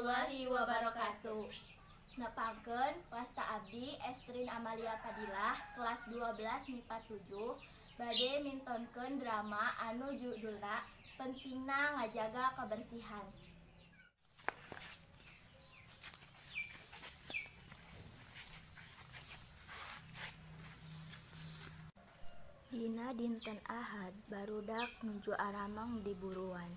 warahmatullahi wabarakatuh. Nepangkeun wasta abdi Estrin Amalia Fadilah kelas 12 MIPA 7 bade mintonkeun drama anu judulna Pentingna Ngajaga Kebersihan. Dina dinten Ahad barudak nuju aramang di buruan.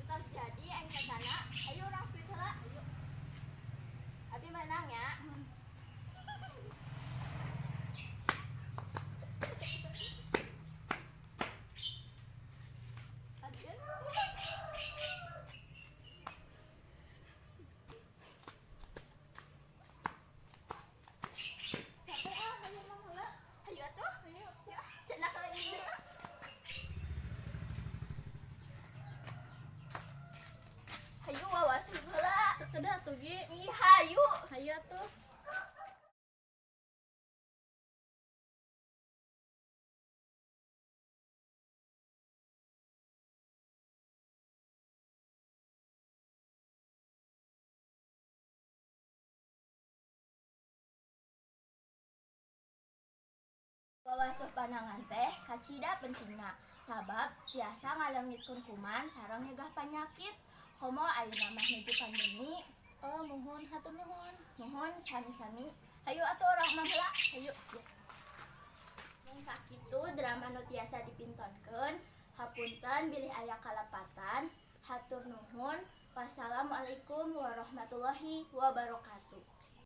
Tos jadi aing katana, ayo urang sweet heula, ayo. Abi menang ya. Hayu wawas heula. Kada atuh ge. Ih hayu. Hayu atuh. Wawasuh panangan teh kacida pentingna sabab biasa ngalengitkeun kuman sareng nyegah panyakit. Komo ayeuna mah nuju pandemi. Oh, mohon hatur nuhun. Mohon sami-sami. Hayu atuh urang mah heula. Hayu. Mun sakitu drama nu tiasa dipintonkeun. Hapunten bilih aya kalepatan. Hatur nuhun. Wassalamualaikum warahmatullahi wabarakatuh.